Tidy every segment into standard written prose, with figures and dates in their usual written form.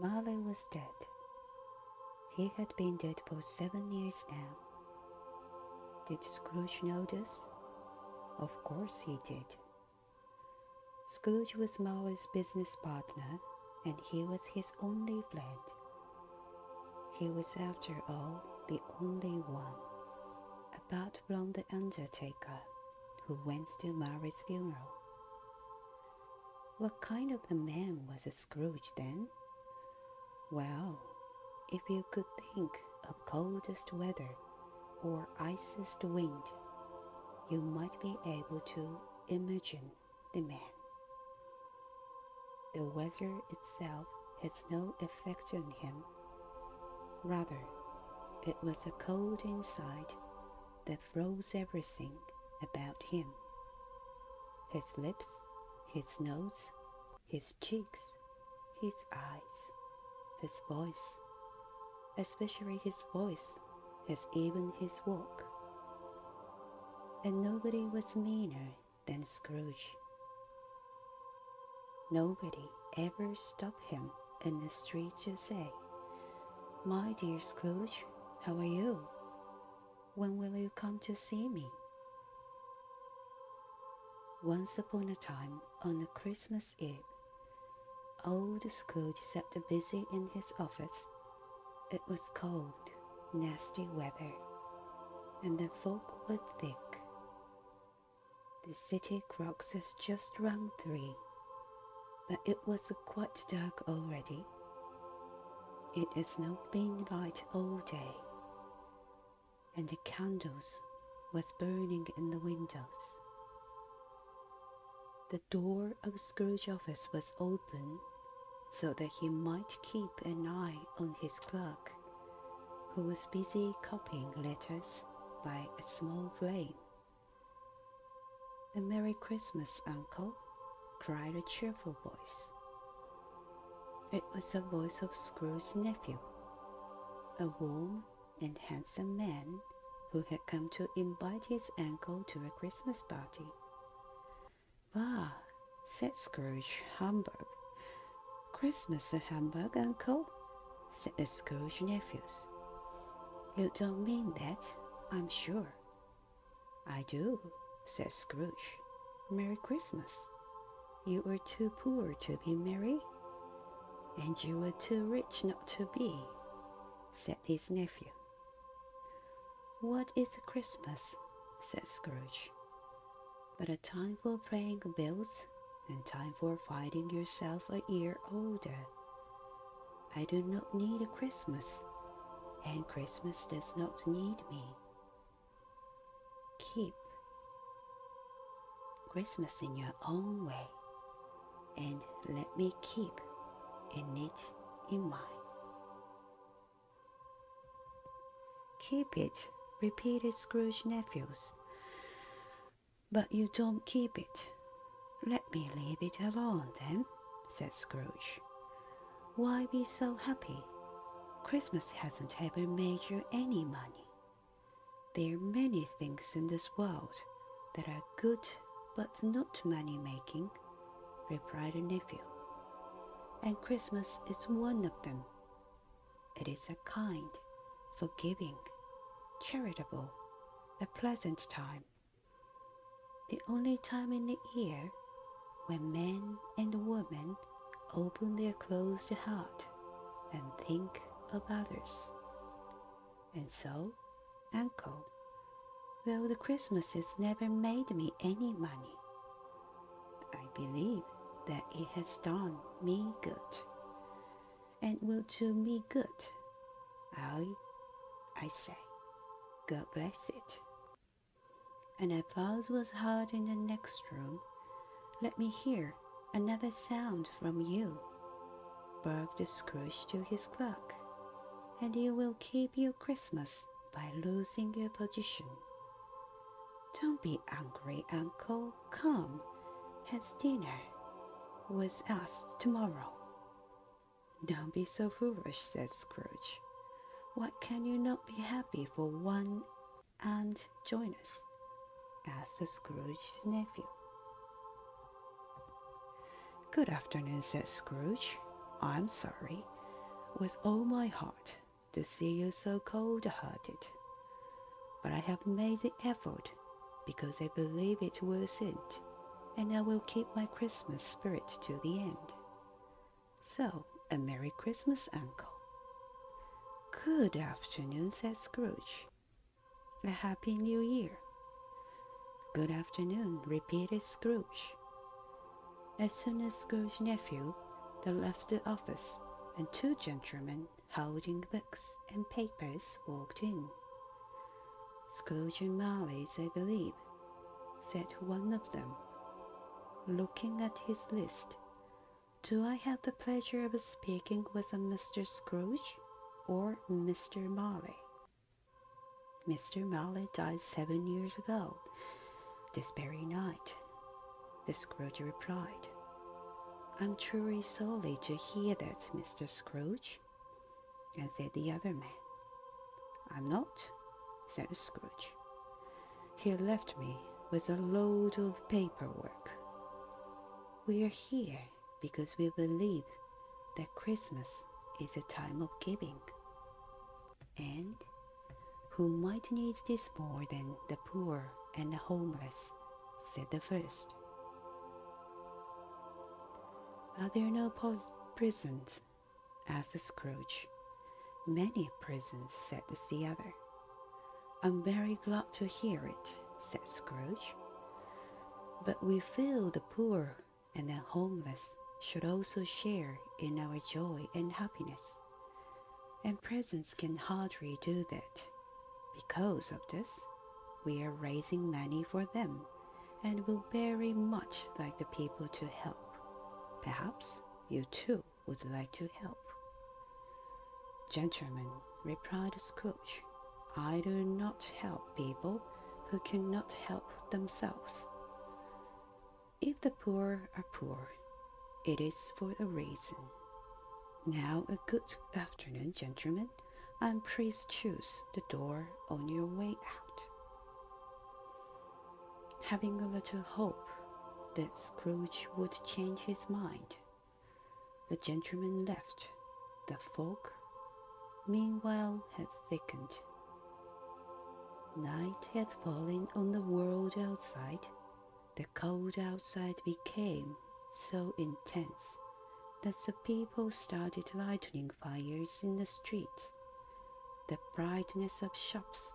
Marley was dead. He had been dead for 7 years now. Did Scrooge know this? Of course he did. Scrooge was Marley's business partner, and he was his only friend. He was, after all, the only one, apart from the undertaker, who went to Marley's funeral. What kind of a man was Scrooge then? Well, if you could think of coldest weather or iciest wind, you might be able to imagine the man. The weather itself has no effect on him. Rather, it was a cold inside that froze everything about him. His lips, his nose, his cheeks, his eyes, his voice, especially his voice, as even his walk. And nobody was meaner than Scrooge. Nobody ever stopped him in the street to say, "My dear Scrooge, how are you? When will you come to see me?" Once upon a time, on a Christmas Eve, old Scrooge sat busy in his office. It was cold, nasty weather, and the fog was thick. The city clock has just rung 3, but it was quite dark already. It has not been light all day, and the candles was burning in the windows. The door of Scrooge's office was open so that he might keep an eye on his clerk, who was busy copying letters by a small flame. "A Merry Christmas, Uncle," cried a cheerful voice. It was the voice of Scrooge's nephew, a warm and handsome man who had come to invite his uncle to a Christmas party. "Ah," said Scrooge, "Hamburg. Christmas at Hamburg, Uncle?" said the Scrooge nephews. "You don't mean that, I'm sure." "I do," said Scrooge. "Merry Christmas. You were too poor to be merry, and you were too rich not to be," said his nephew. "What is a Christmas?" said Scrooge. "But a time for playing bills, and time for finding yourself a year older. I do not need a Christmas, and Christmas does not need me. Keep Christmas in your own way, and let me keep it in mine." "Keep it," repeated Scrooge's nephews. "But you don't keep it. Let me leave it alone, then," said Scrooge. "Why be so happy? Christmas hasn't ever made you any money. There are many things in this world that are good but not money-making," replied the nephew. "And Christmas is one of them. It is a kind, forgiving, charitable, a pleasant time. The only time in the year when man and woman open their closed heart and think of others. And so, Uncle, though the Christmases never made me any money, I believe that it has done me good, and will do me good. I say, God bless it." An applause was heard in the next room. "Let me hear another sound from you," barked Scrooge to his clerk, "and you will keep your Christmas by losing your position. Don't be angry, Uncle. Come, has dinner with us tomorrow." "Don't be so foolish," said Scrooge. "Why can you not be happy for one and join us?" asked Scrooge's nephew. "Good afternoon," said Scrooge. "I'm sorry, with all my heart to see you so cold-hearted, but I have made the effort because I believe it worth it, and I will keep my Christmas spirit to the end. So, a Merry Christmas, Uncle. Good afternoon, said Scrooge. A Happy New Year. Good afternoon, repeated Scrooge. As soon as Scrooge's nephew had left the office, and two gentlemen holding books and papers walked in. Scrooge and Marley's, I believe, said one of them, looking at his list. Do I have the pleasure of speaking with a Mr. Scrooge or Mr. Marley? Mr. Marley died 7 years ago, this very night, the Scrooge replied. I'm truly sorry to hear that, Mr. Scrooge, and said the other man. I'm not, said Scrooge. He left me with a load of paperwork. We are here because we believe that Christmas is a time of giving, and who might need this more than the poor and the homeless, said the first. Are there no prisons? asked Scrooge. Many prisons, said the other. I'm very glad to hear it, said Scrooge. But we feel the poor and the homeless should also share in our joy and happiness, and prisons can hardly do that. Because of this, we are raising money for them, and will very much like the people to help. Perhaps you too would like to help. Gentlemen, replied Scrooge, I do not help people who cannot help themselves. If the poor are poor, it is for a reason. Now a good afternoon, gentlemen, and please choose the door on your way out. Having a little hope that Scrooge would change his mind, the gentleman left. The fog, meanwhile, had thickened. Night had fallen on the world outside. The cold outside became so intense that the people started lighting fires in the streets. The brightness of shops,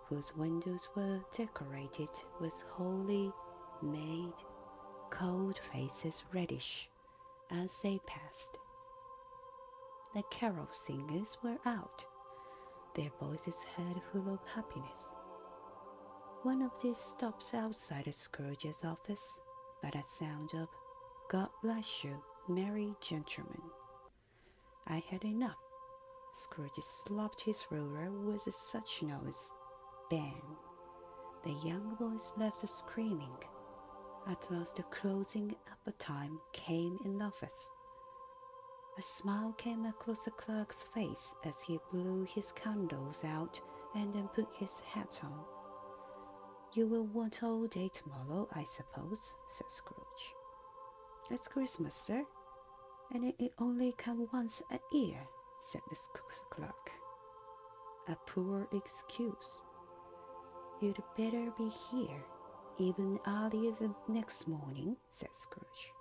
whose windows were decorated with holy made cold faces reddish as they passed. The carol singers were out, their voices heard full of happiness. One of these stopped outside Scrooge's office by the sound of God bless you, merry gentlemen. I had enough. Scrooge slapped his ruler with such noise. Bang! The young boys left screaming. At last the closing up time came in the office. A smile came across the clerk's face as he blew his candles out and then put his hat on. You will want all day tomorrow, I suppose, said Scrooge. It's Christmas, sir, and it only comes once a year, said the clerk. A poor excuse. You'd better be here even earlier the next morning, said Scrooge.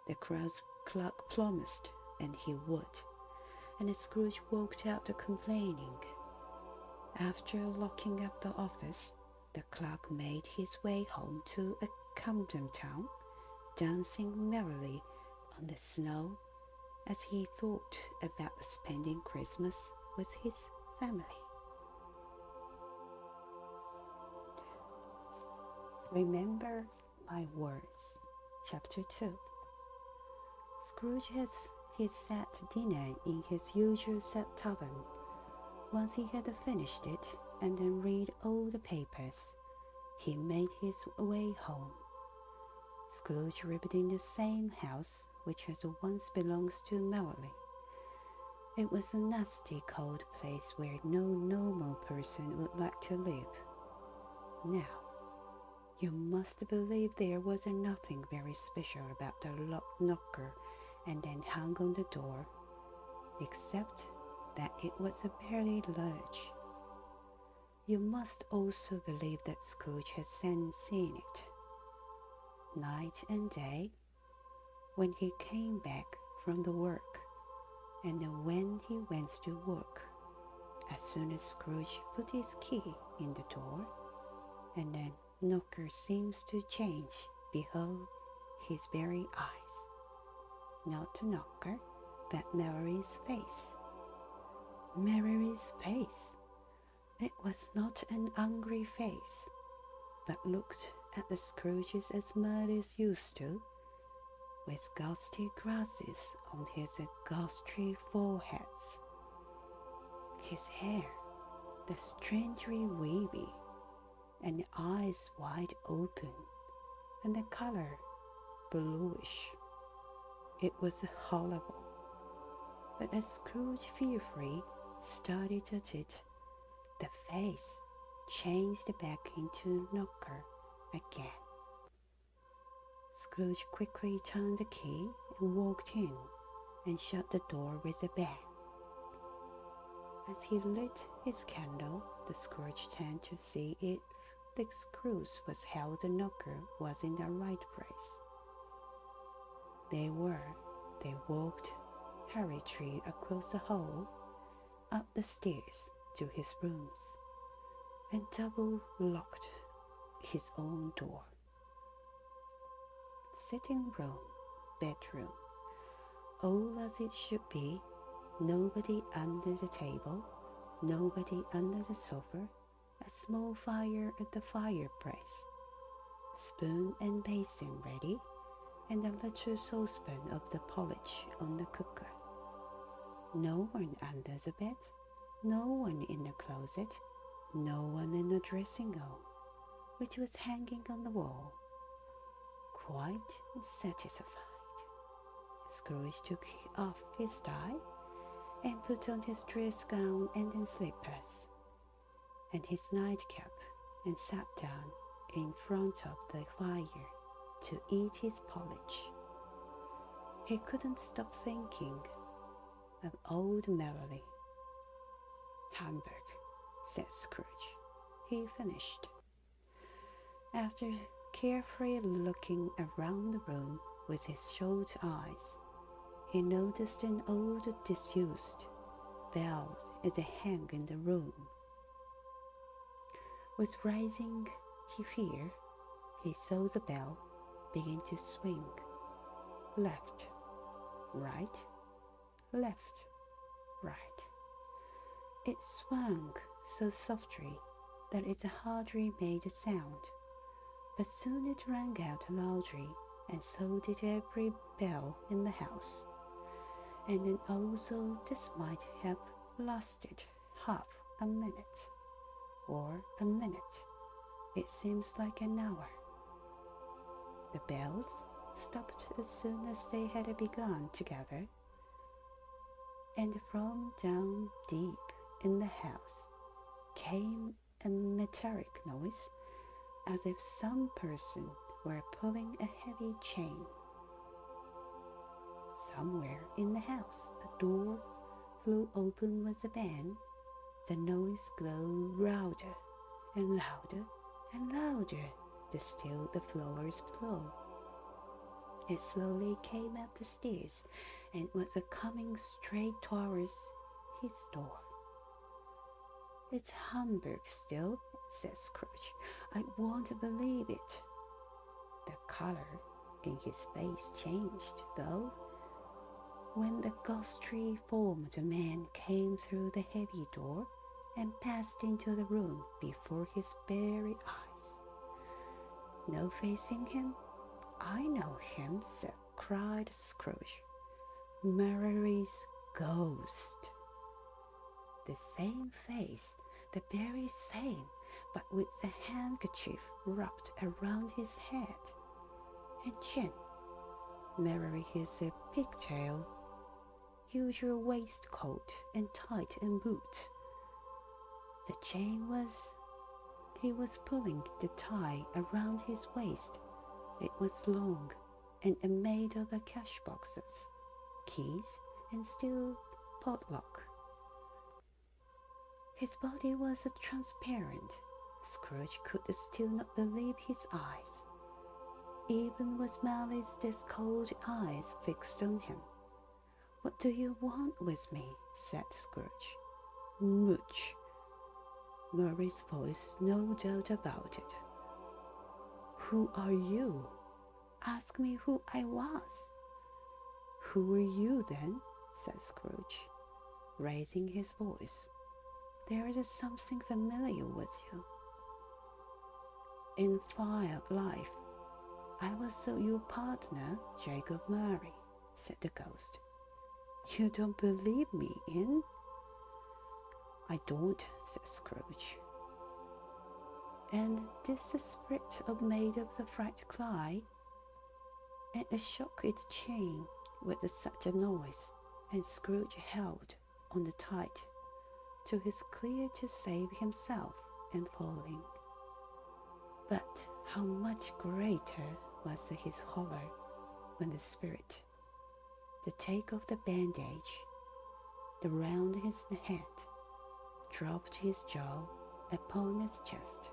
The clerk promised, and he would, and Scrooge walked out complaining. After locking up the office, the clerk made his way home to a Camden town, dancing merrily on the snow as he thought about spending Christmas with his family. Remember my words. Chapter 2. Scrooge has his set dinner in his usual set tavern. Once he had finished it and then read all the papers, he made his way home. Scrooge lived in the same house which had once belonged to Merrily. It was a nasty cold place where no normal person would like to live. Now, you must believe there was nothing very special about the knocker and then hung on the door. except that it was a barely large. You must also believe that Scrooge had seen it, night and day, when he came back from the work, and when he went to work. As soon as Scrooge put his key in the door, and the knocker seems to change before his very eyes. Not the knocker, but Mary's face. Mary's face! It was not an angry face, but looked at the Scrooges as mothers used to, with ghostly glasses on his ghostly foreheads. His hair, the strangely wavy, and the eyes wide open, and the color bluish. It was horrible. But as Scrooge fearfully stared at it, the face changed back into knocker again. Scrooge quickly turned the key and walked in and shut the door with a bang. As he lit his candle, the Scrooge turned to see if the screws was how the knocker was in the right place. They were. They walked hurriedly across the hall, up the stairs to his rooms, and double-locked his own door. Sitting room, bedroom, all as it should be, nobody under the table, nobody under the sofa, a small fire at the fireplace, spoon and basin ready, and a little saucepan of the porridge on the cooker. No one under the bed, no one in the closet, no one in the dressing gown, which was hanging on the wall. Quite satisfied, Scrooge took off his tie and put on his dress gown and his slippers and his nightcap, and sat down in front of the fire to eat his porridge. He couldn't stop thinking of old Merrily. Hamburg, said Scrooge. He finished. After carefully looking around the room with his short eyes, he noticed an old disused bell at the hang in the room. With rising fear, he saw the bell begin to swing. Left, right, left, right. It swung so softly that it hardly made a sound, but soon it rang out loudly, and so did every bell in the house. And then also this might have lasted half a minute, or a minute. It seems like an hour. The bells stopped as soon as they had begun together, and from down deep in the house came a metallic noise, as if some person were pulling a heavy chain. Somewhere in the house a door flew open with a bang. The noise grew louder and louder and louder, to still the flowers blow. It slowly came up the stairs and was coming straight towards his door. It's Hamburg still, said Scrooge. I won't believe it. The color in his face changed, though, when the ghostly form of the man came through the heavy door and passed into the room before his very eyes. No facing him? I know him, cried Scrooge. Mary's ghost. The same face, the very same, but with the handkerchief wrapped around his head and chin. Mary is a pigtail, usual waistcoat and tight and boots. The chain was, he was pulling the tie around his waist. It was long and made of cash boxes, keys, and steel padlock. His body was transparent. Scrooge could still not believe his eyes, even with Mary's cold eyes fixed on him. "What do you want with me?" said Scrooge. "Much." Mary's voice, no doubt about it. "Who are you?" "Ask me who I was." "Who were you then?" said Scrooge, raising his voice. "There is something familiar with you." "In fire life, I was your partner, Jacob Marley," said the ghost. "You don't believe me in?" "I don't," said Scrooge. "And this spirit of made of the fright fly?" And it shook its chain with such a noise, and Scrooge held on the tight till his clear to save himself and falling. But how much greater was his horror when the spirit, the take of the bandage, the round his head, dropped his jaw upon his chest.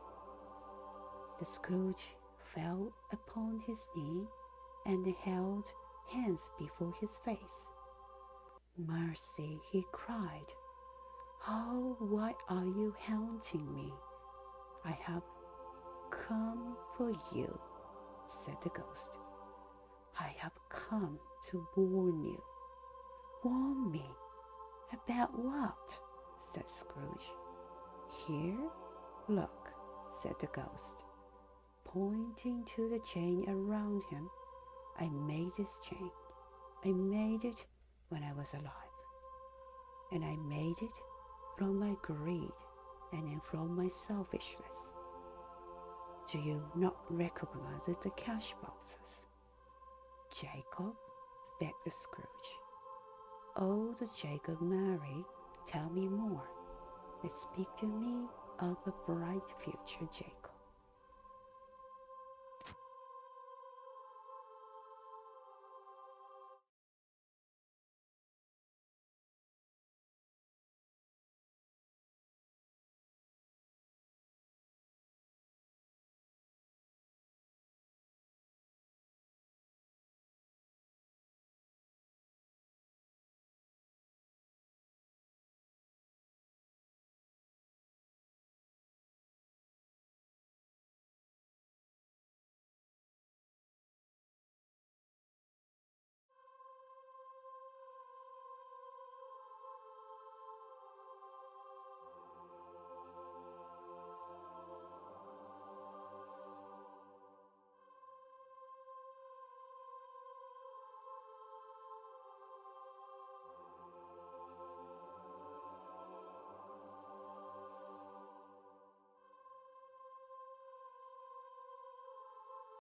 The Scrooge fell upon his knee and held hands before his face. "Mercy," he cried. "Oh, why are you haunting me?" "I have come for you," said the ghost. "I have come to warn you." "Warn me? About what?" said Scrooge. "Here, look," said the ghost, pointing to the chain around him. "I made this chain. I made it when I was alive. And I made it from my greed and from my selfishness. Do you not recognize the cash boxes?" "Jacob?" begged Scrooge. "Oh, the Jacob Marley, tell me more, and speak to me of a bright future, Jacob."